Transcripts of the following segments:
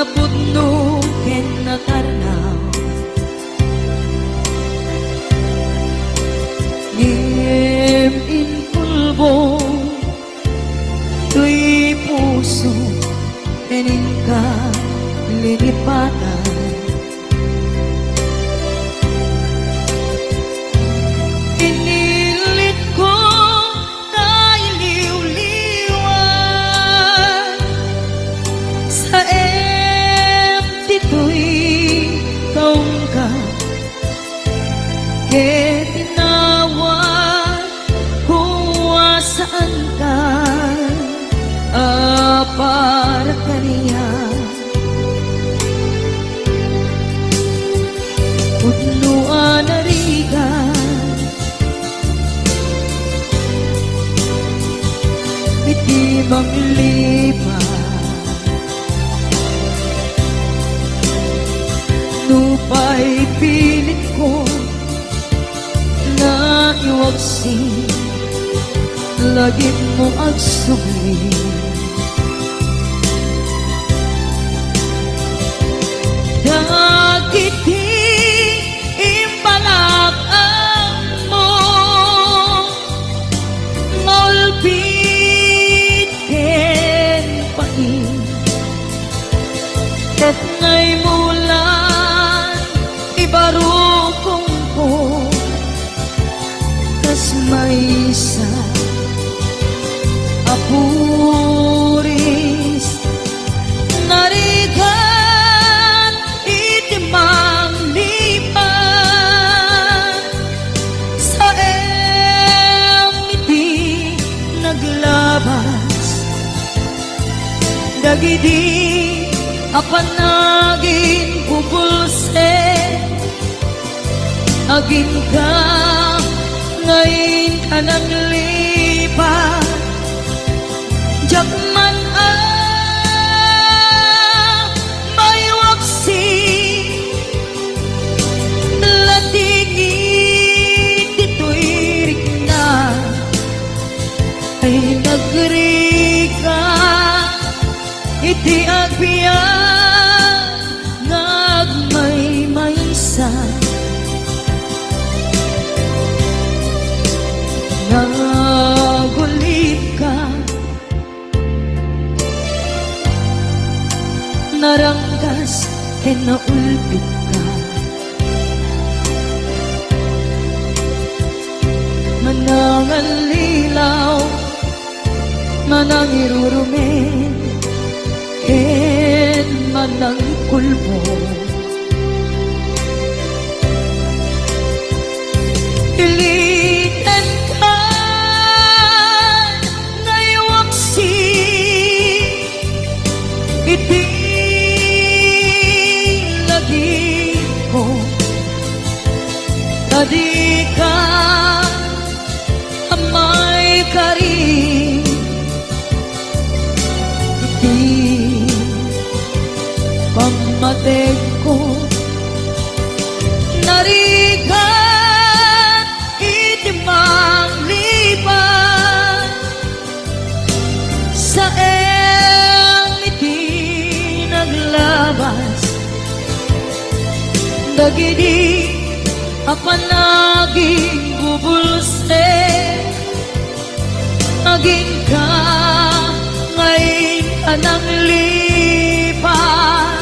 napudno ken natarnaw ngem in pulbo tuy puso kening ka lilipatan inilit ko na iliw-liwan sa empty tuy kaong ka ke tinawag kung saan ka para kaniya Pudnuan na rigan Biti manglipat Nupay pilit ko na iwagsin Lagi mo agsugli Dagiti imbalakang mo Ngolbit ken pain Ket ngay mulan ibarukong ko Kas maysa apuris narigan itimang lipan sa iti naglabas dagidi apanagin bubulse agin ka ngayon ka nang lipat Jakman may waksi latingit ito'y rikna ay nagrika iti agbiyan ngagmay maysa nagulip ka naranggas e naulpit ka manangan lilaw manang irurumen ken manang kulbo ilitan ka ngaywaksi iti Tadi ka amay karin iti pamatek ko narigan iti manglipan sa iti naglabas dagidi apanaging bubulse aging ka ngayon ka nang lipat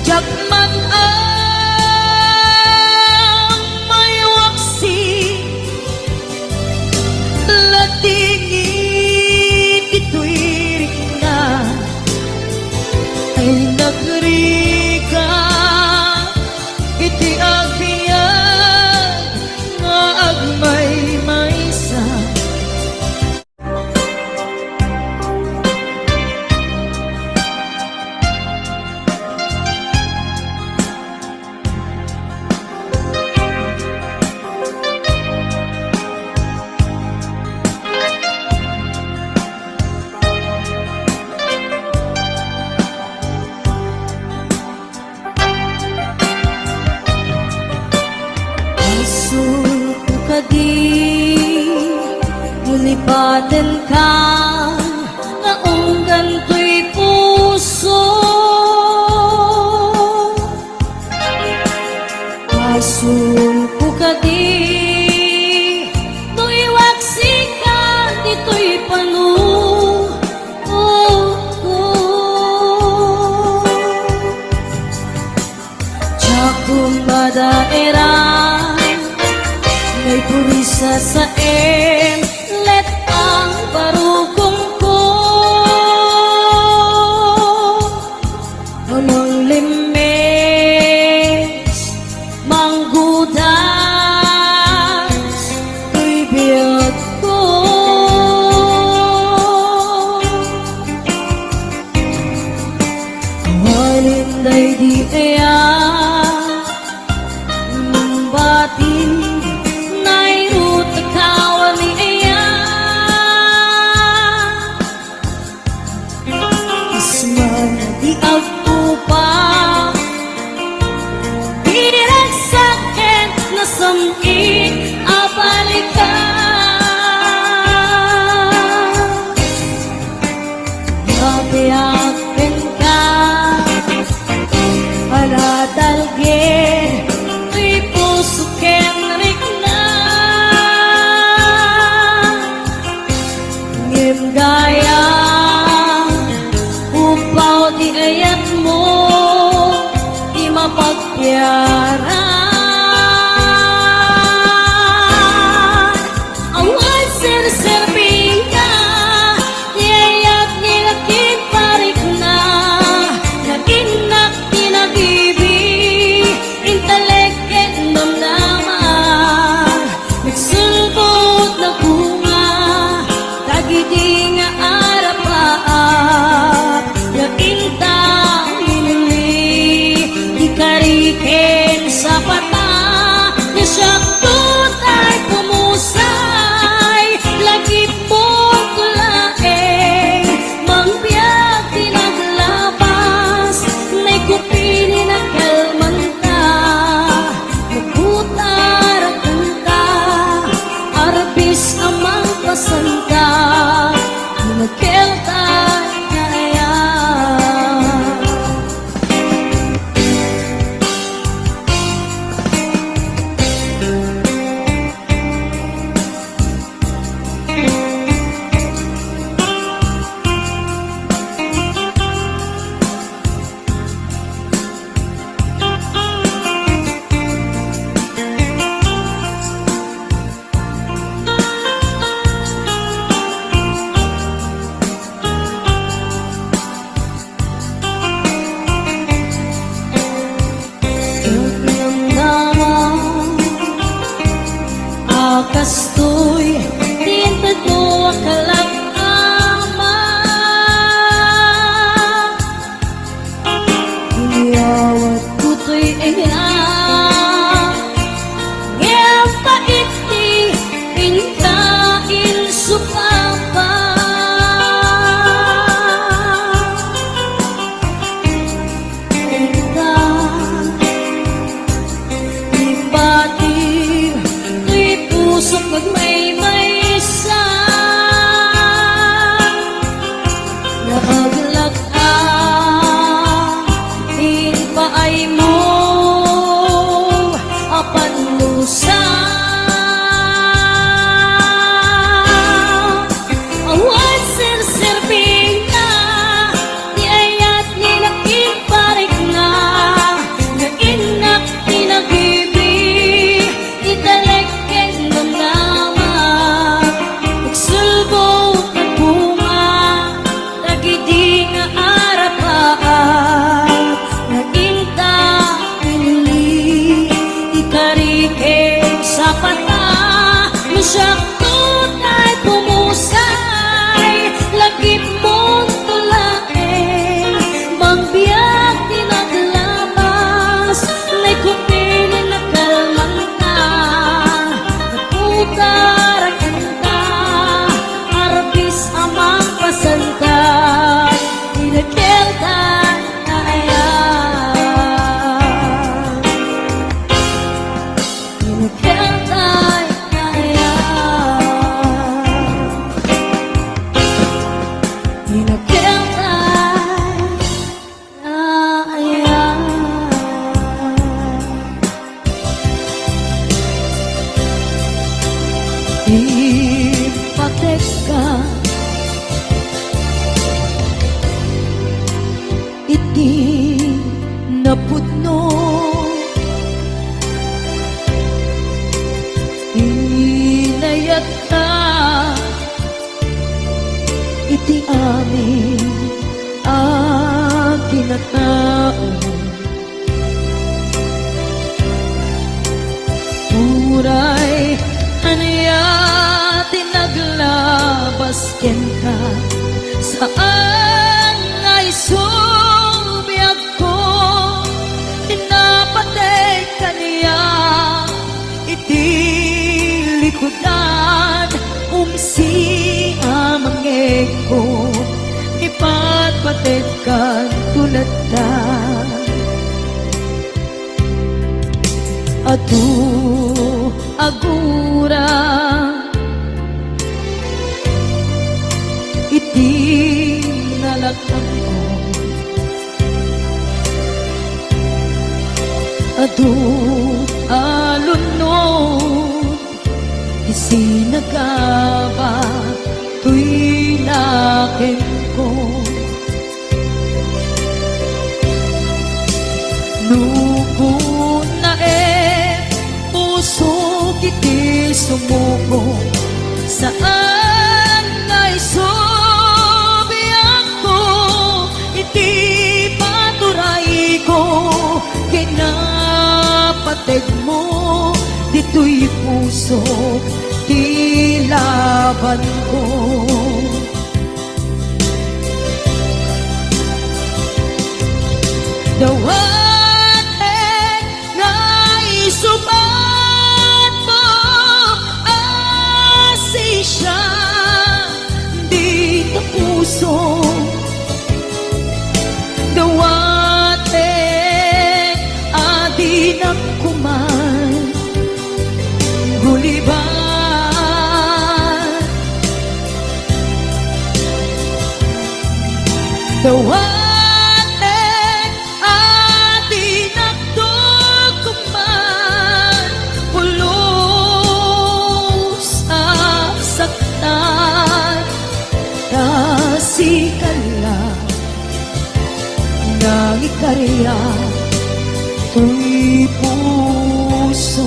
Jakman may waksi latingit ito'y rikna ay nagrika iti agbiyan nga agmay maysa Nulipatan ka na unggan ko'y puso daera may purisa sa let ang barugong ko Anong limes manggudas Tuy biyag ko Walinday di kaya batin nairut kawan ni iya Isman di agpupa Direk sakit na samit abalikan Mabiyakin ka para dalgin Tuy puso kenrik na Ngim gaya Upaw di ayat mo Di mapagyaran Awan sir-serving ka Di ayat nilakin parik na Naginak tinagibig Inteleket namnaman Nagsulbot na bunga Tagidi nga arapaap Naginta minuli Di kariken sa pata Nga siyakot ay pumusay Lagi pong tulaeng Mangbiyak tinaglabas May kupini na kalmanta Magutarakan ka Arbis amang pasanta Magkelta kaya Kastoy, tinta to kalagama Iyawat kuto'y iya Ngayang paiti, pinkain sukapa Pinta, ibatib Pusok magmay-maysa Nakaglag in paay mo Apan lusa Awan sir-serving na Di ayat nilakin parik na Naginak tinagibig Italek Nagsulbot na bunga Tagidi nga arapaat Naginta pinili Ikarikin sa pata Masyakot ay pumusay Lagip mong tulaeng Mangbiyak tinaglabas May kupinin na kalmanta Nagutarakan amang pasanta Inakelta kaya Inakelta kaya Inakelta kaya Ipatek ka iti napudno na tao. Uray, anaya tinaglabas ken ka, saan ay subiyag ko, tinapatay ka niya, iti likodan, umsi amangeg ko, ipatpatid ka tulad ta. Adu agura iti nalakang ko, adu alunod isinagaba tuy laking ko. Nugo na puso kiti sumuko, saan ngay subiyang ko, iti paturay ko, kinapatid mo, dito'y puso, tilaban ko. Dawaten nga isubat mo, asisya di ka puso. Dawaten adi na kuman, guliban. Dawaten ikarya tuy puso.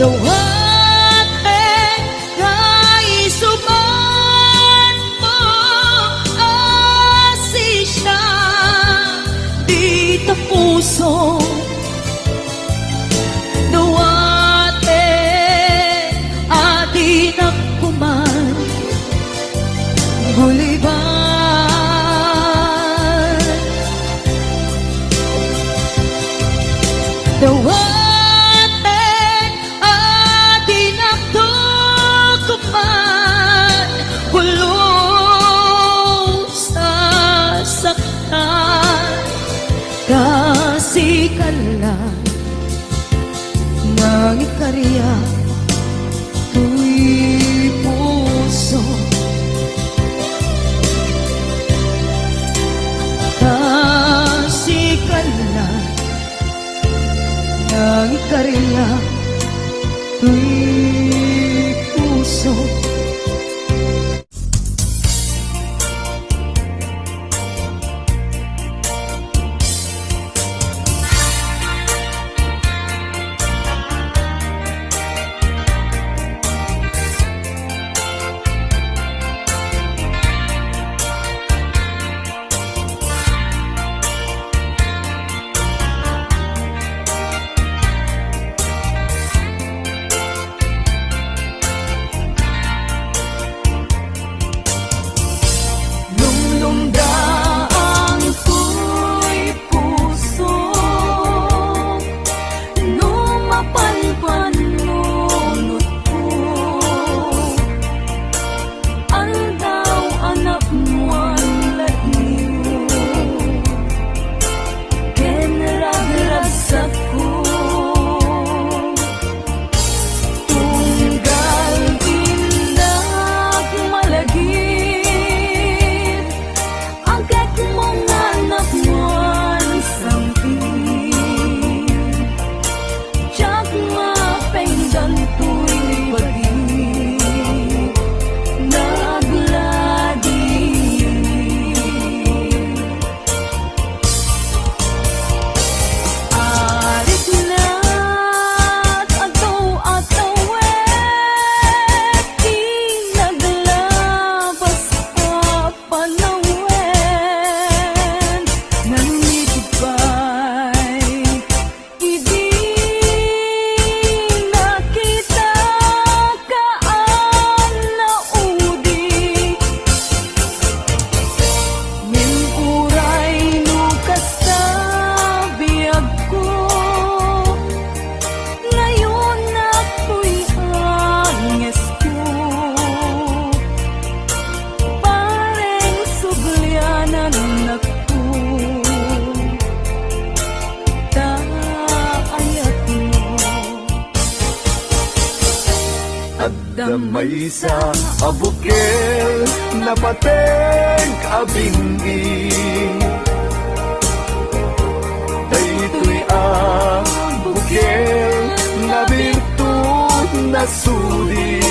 Dawaten nga isuban mo, asisya di ta puso. Dawaten adi na kuman, guliban. Dawaten kasikalan ng ikarya tuy puso. Kasikalan ng ikarya tuy puso. Damay sa abukel na pateng abinging daytoy ang bukel na birtud na sudi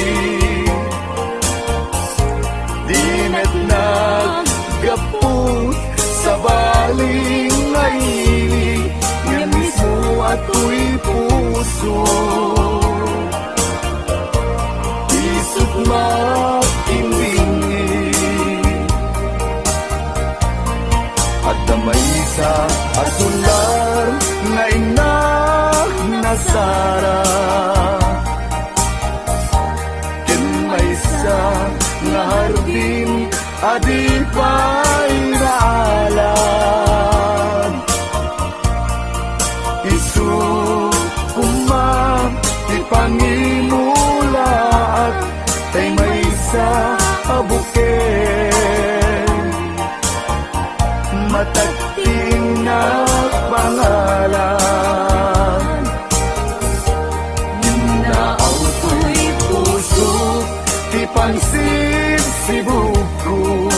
di met naggapot sa baling ngaili nga mismo ato'y puso isip makimbingi at damay sa asular nga inak na Sara ken may sa nga hardin adi pa'y naalan isu kumam ipangimula at tay may sa abuken matagting na pangalan naaw ko'y puso ti pansin si buko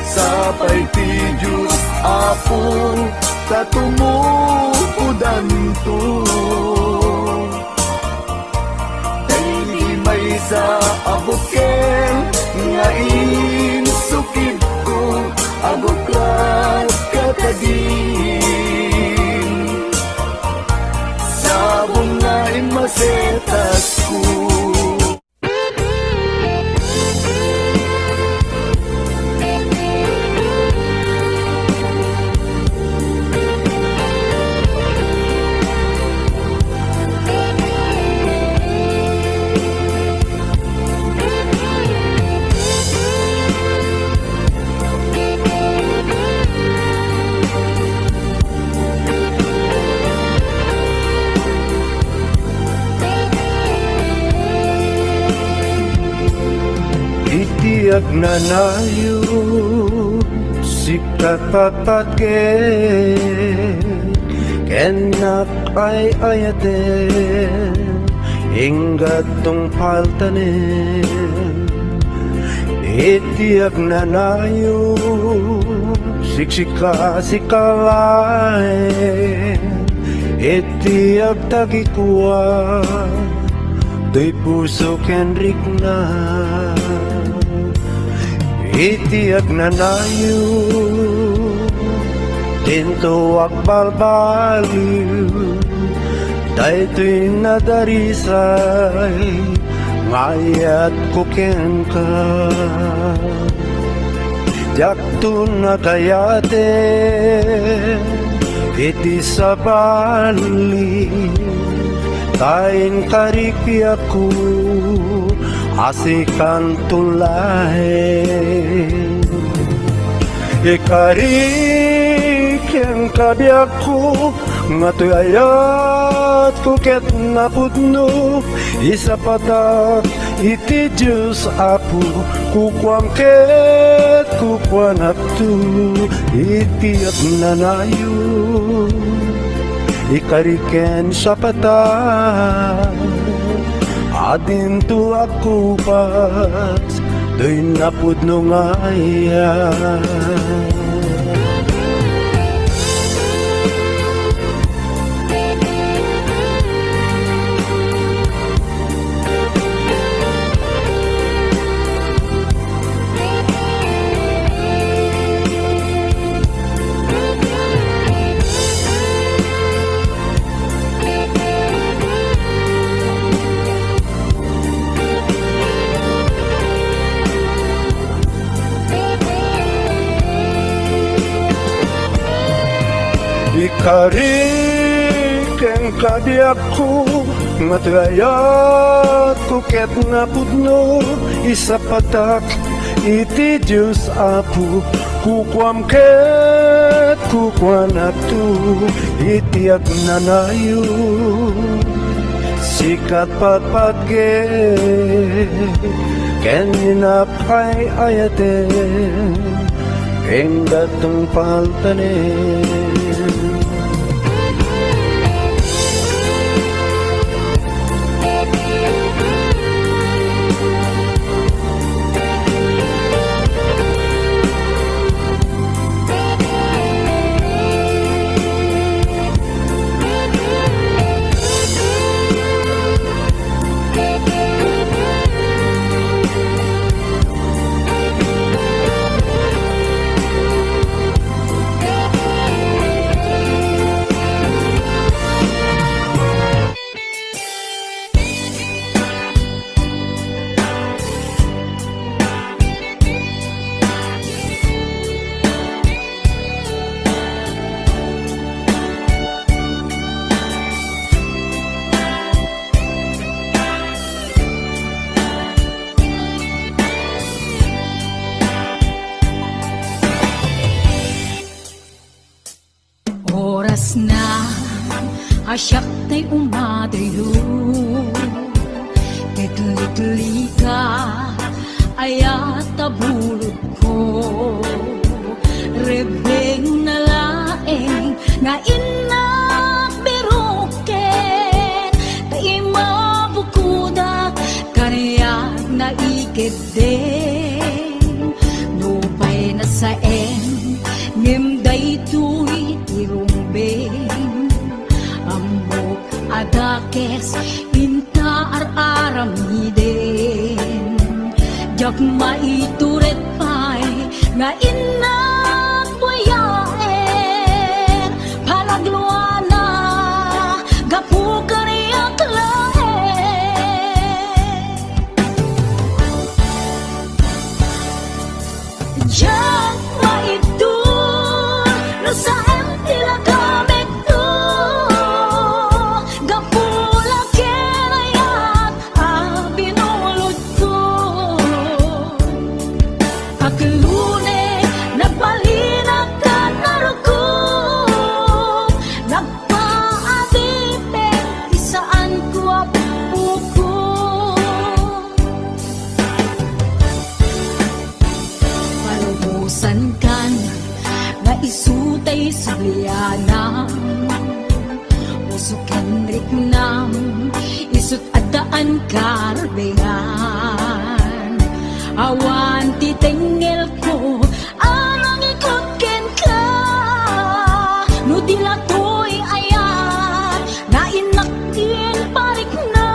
sapay ti Diyos apo tatumupudan to dahil may sa abuken nga insukid ko abuklat kakadin sabong nga imasetas ko Itiag na nayo sikat papatke kenak ay ayaten ingat tong paltanen itiag na nayo siksika sikalaen itiag tagikuwa do'y puso kenrik na itiag na nayo tinto akbalbaliw daytoy nadarisay ngayat ko ken ka jakto na kayate iti sa bali kain kariki ako asikan tulahin ikarik yang kabiyak ko nga to'y ayat ko ket napudno isa patak iti Diyos apo kukwam ket kukwanap to iti at nanayo ikariken sa patak adin to ako pat do'y napudno nga yan ikarik ang kadiak ko matayat ko ket napudno isa patak iti Diyos apo kukwam ket kukwanap to iti at nanayo sikat patpatke ken ninapay ayaten eng datong paltanen asyak tay umadriyo. Kitli ka, ayat tabulod ko. Rebeng na laeng, nga inak biruken. Tay mabukudak, kaniyag na ikit din. Nupay na saen, ngimday tuy tirumbeng. Ambok adakes, inta ar-aramiden. Jak maituret pay, nga inak buyaen. Palagluana, gapu kariyak laen. Jak maitur, nasa tila gamit to. Gapula kinayat, binulod ko. Kaklune, nagpalinag ka naruko. Nagpaadipin, isaan ko apuko. Palubusan kan, nga isutay sublianam. Usukin riknam, isut adaan karbengan. Awan titengel ko, anang ikutken ka. Nudila to'y ayan, na inakin parik na.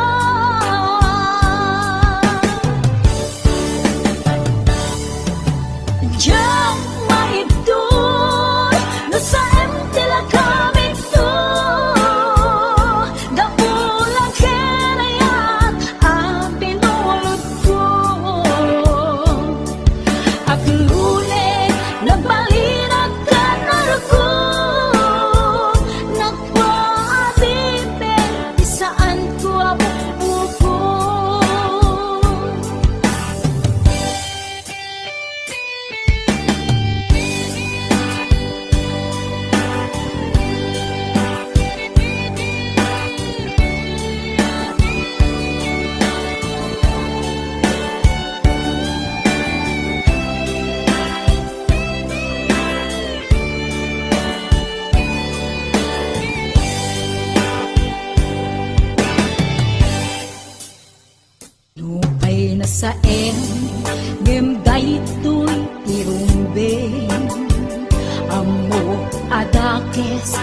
Diyan maidoy, nasa tila gamit to. Dapulang kinayat, binulod ko. Aklune, nagbalinag ka naruko. Nagpaabibin, isaan ko apuko. Nupay na saen, ngimday to'y tirumbeng. Amo adakes,